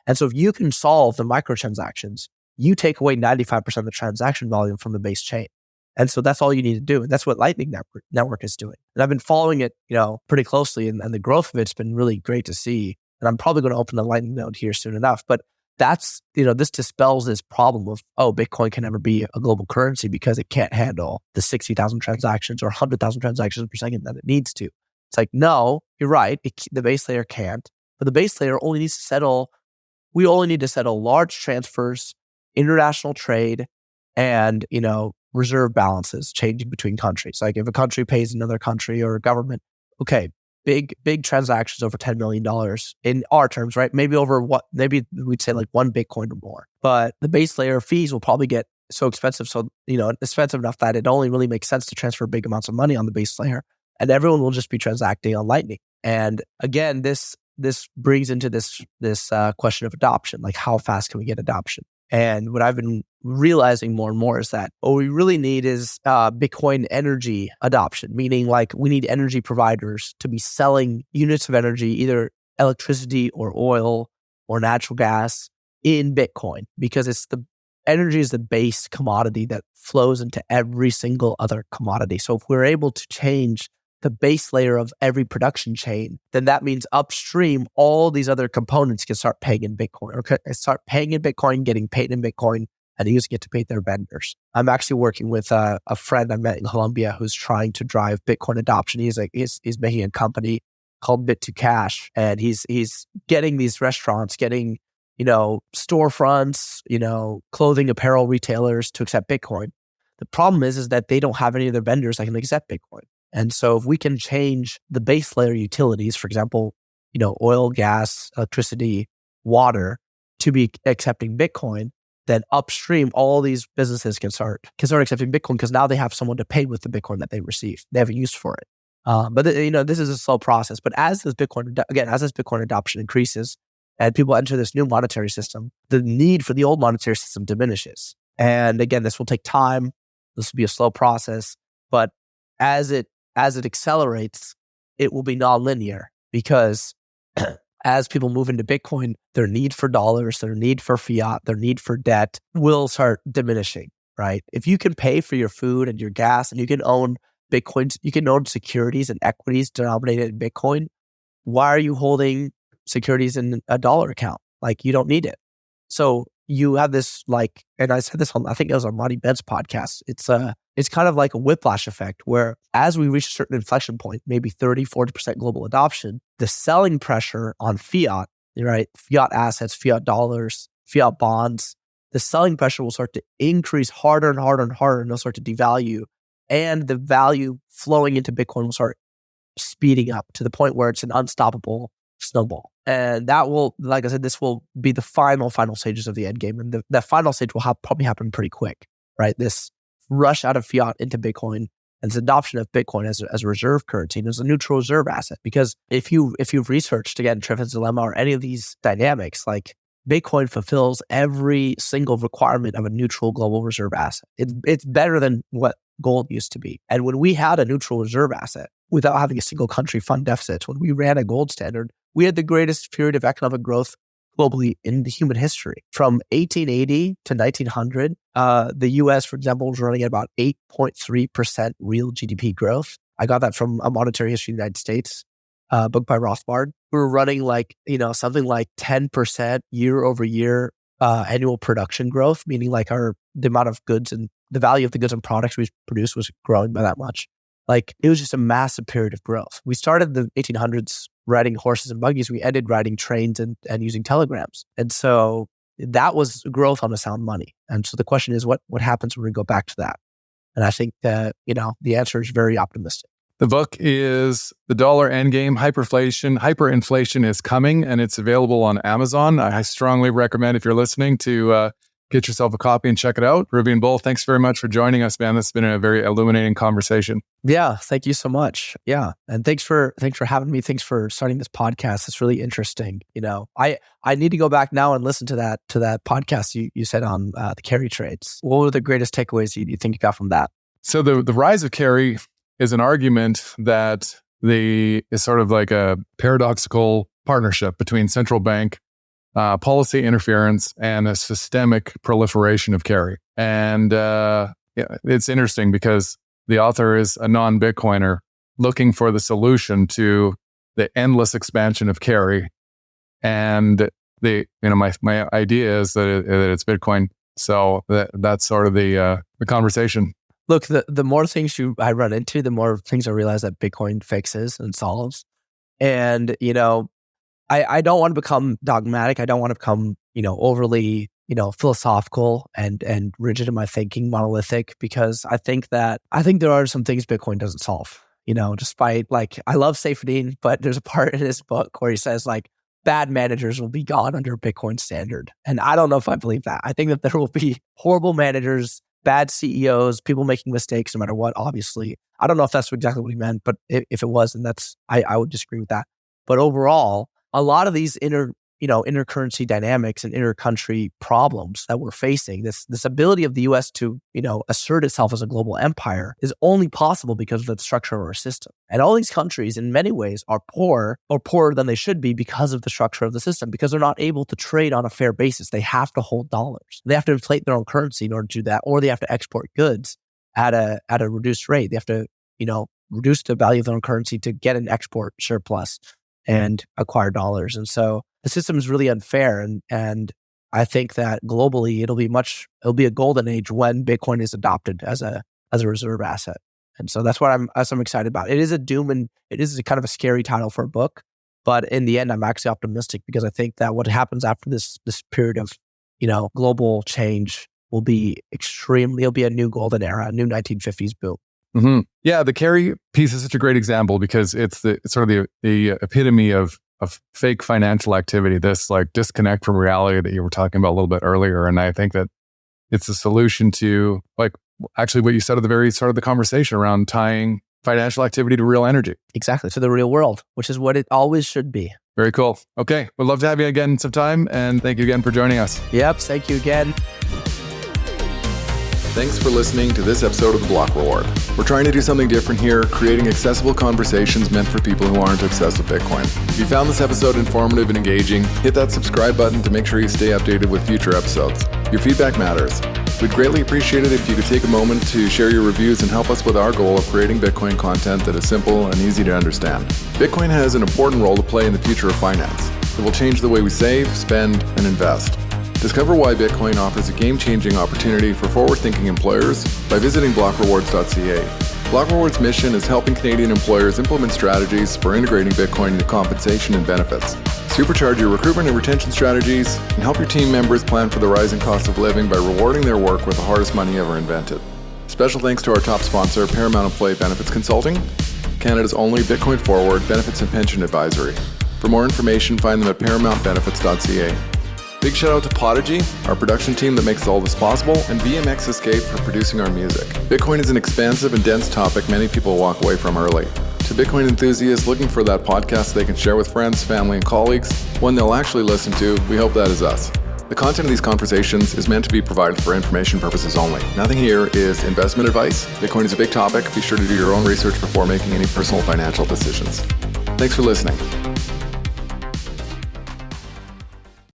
And so if you can solve the microtransactions, you take away 95% of the transaction volume from the base chain. And so that's all you need to do. And that's what Lightning Network is doing. And I've been following it, pretty closely. And the growth of it's been really great to see. And I'm probably going to open a Lightning node here soon enough. But this dispels this problem of, Bitcoin can never be a global currency because it can't handle the 60,000 transactions or 100,000 transactions per second that it needs to. It's like, no, you're right. The base layer can't, but the base layer only needs to settle. We only need to settle large transfers, international trade, and, reserve balances changing between countries. Like if a country pays another country or a government, okay, big transactions over $10 million in our terms, right? Maybe maybe we'd say like 1 Bitcoin or more. But the base layer fees will probably get so expensive. So, expensive enough that it only really makes sense to transfer big amounts of money on the base layer. And everyone will just be transacting on Lightning. And again, this brings into this question of adoption. Like how fast can we get adoption? And what I've been realizing more and more is that what we really need is Bitcoin energy adoption, meaning like we need energy providers to be selling units of energy, either electricity or oil or natural gas in Bitcoin, because energy is the base commodity that flows into every single other commodity. So if we're able to change the base layer of every production chain, then that means upstream, all these other components can start paying in Bitcoin or start paying in Bitcoin, getting paid in Bitcoin, and using it to pay their vendors. I'm actually working with a friend I met in Colombia who's trying to drive Bitcoin adoption. He's making a company called Bit2Cash, and he's getting these restaurants, getting, storefronts, clothing, apparel retailers to accept Bitcoin. The problem is that they don't have any of their vendors that can accept Bitcoin. And so if we can change the base layer utilities, for example, oil, gas, electricity, water, to be accepting Bitcoin, then upstream, all these businesses can start accepting Bitcoin because now they have someone to pay with the Bitcoin that they receive. They have a use for it. But this is a slow process. But as this Bitcoin adoption increases and people enter this new monetary system, the need for the old monetary system diminishes. And again, this will take time. This will be a slow process. But as it accelerates, it will be nonlinear because as people move into Bitcoin, their need for dollars, their need for fiat, their need for debt will start diminishing, right? If you can pay for your food and your gas and you can own Bitcoins, you can own securities and equities denominated in Bitcoin, why are you holding securities in a dollar account? Like you don't need it. So you have this and I said this on, I think it was on Monty Ben's podcast. It's kind of like a whiplash effect where as we reach a certain inflection point, maybe 30, 40% global adoption, the selling pressure on fiat, right? Fiat assets, fiat dollars, fiat bonds, the selling pressure will start to increase harder and harder and harder, and they'll start to devalue. And the value flowing into Bitcoin will start speeding up to the point where it's an unstoppable snowball. And that will, like I said, this will be the final stages of the end game. And the final stage will probably happen pretty quick, right? This rush out of fiat into Bitcoin and this adoption of Bitcoin as a reserve currency and as a neutral reserve asset. Because if you've researched, again, Triffin's Dilemma or any of these dynamics, like Bitcoin fulfills every single requirement of a neutral global reserve asset. It's better than what gold used to be. And when we had a neutral reserve asset without having a single country fund deficits, when we ran a gold standard, we had the greatest period of economic growth globally in the human history. From 1880 to 1900, the US, for example, was running at about 8.3% real GDP growth. I got that from A Monetary History of the United States, book by Rothbard. We were running something like 10% year over year annual production growth, meaning like the amount of goods and the value of the goods and products we produced was growing by that much. Like it was just a massive period of growth. We started the 1800s riding horses and buggies. We ended riding trains and using telegrams. And so that was growth on a sound money. And so the question is, what happens when we go back to that? And I think that, the answer is very optimistic. The book is The Dollar Endgame, Hyperinflation is Coming, and it's available on Amazon. I strongly recommend, if you're listening, to get yourself a copy and check it out. Peruvian Bull, thanks very much for joining us, man. This has been a very illuminating conversation. Yeah, thank you so much. Yeah, and thanks for having me. Thanks for starting this podcast. It's really interesting. I need to go back now and listen to that podcast you said on the carry trades. What were the greatest takeaways you think you got from that? So the rise of carry is an argument that is sort of like a paradoxical partnership between central bank policy interference and a systemic proliferation of carry. And it's interesting because the author is a non-Bitcoiner looking for the solution to the endless expansion of carry. And my idea is that it's Bitcoin. So that's sort of the conversation. Look, the more things I run into, the more things I realize that Bitcoin fixes and solves. And, I don't want to become dogmatic. I don't want to become, overly, philosophical and rigid in my thinking, monolithic, because I think there are some things Bitcoin doesn't solve. Despite I love Saifedean, but there's a part in his book where he says bad managers will be gone under Bitcoin standard. And I don't know if I believe that. I think that there will be horrible managers, bad CEOs, people making mistakes no matter what, obviously. I don't know if that's exactly what he meant, but if it was, then I would disagree with that. But overall, a lot of these intercurrency dynamics and intercountry problems that we're facing, this ability of the US to, assert itself as a global empire is only possible because of the structure of our system. And all these countries in many ways are poor or poorer than they should be because of the structure of the system, because they're not able to trade on a fair basis. They have to hold dollars. They have to inflate their own currency in order to do that, or they have to export goods at a reduced rate. They have to, reduce the value of their own currency to get an export surplus and acquire dollars. And so the system is really unfair. And I think that globally it'll be a golden age when Bitcoin is adopted as a reserve asset. And so that's what I'm excited about. It is a doom and it is a kind of a scary title for a book, but in the end, I'm actually optimistic because I think that what happens after this period of, global change will be it'll be a new golden era, a new 1950s boom. Mm-hmm. Yeah, the carry piece is such a great example because it's sort of the epitome of fake financial activity, this disconnect from reality that you were talking about a little bit earlier. And I think that it's a solution to actually what you said at the very start of the conversation around tying financial activity to real energy. Exactly, to the real world, which is what it always should be. Very cool. Okay, we'd love to have you again sometime. And thank you again for joining us. Yep, thank you again. Thanks for listening to this episode of The Block Reward. We're trying to do something different here, creating accessible conversations meant for people who aren't obsessed with Bitcoin. If you found this episode informative and engaging, hit that subscribe button to make sure you stay updated with future episodes. Your feedback matters. We'd greatly appreciate it if you could take a moment to share your reviews and help us with our goal of creating Bitcoin content that is simple and easy to understand. Bitcoin has an important role to play in the future of finance. It will change the way we save, spend, and invest. Discover why Bitcoin offers a game-changing opportunity for forward-thinking employers by visiting blockrewards.ca. Block Rewards' mission is helping Canadian employers implement strategies for integrating Bitcoin into compensation and benefits, supercharge your recruitment and retention strategies, and help your team members plan for the rising cost of living by rewarding their work with the hardest money ever invented. Special thanks to our top sponsor, Paramount Employee Benefits Consulting, Canada's only Bitcoin-forward benefits and pension advisory. For more information, find them at paramountbenefits.ca. Big shout out to Podigy, our production team that makes all this possible, and BMX Escape for producing our music. Bitcoin is an expansive and dense topic many people walk away from early. To Bitcoin enthusiasts looking for that podcast they can share with friends, family, and colleagues, one they'll actually listen to, we hope that is us. The content of these conversations is meant to be provided for information purposes only. Nothing here is investment advice. Bitcoin is a big topic. Be sure to do your own research before making any personal financial decisions. Thanks for listening.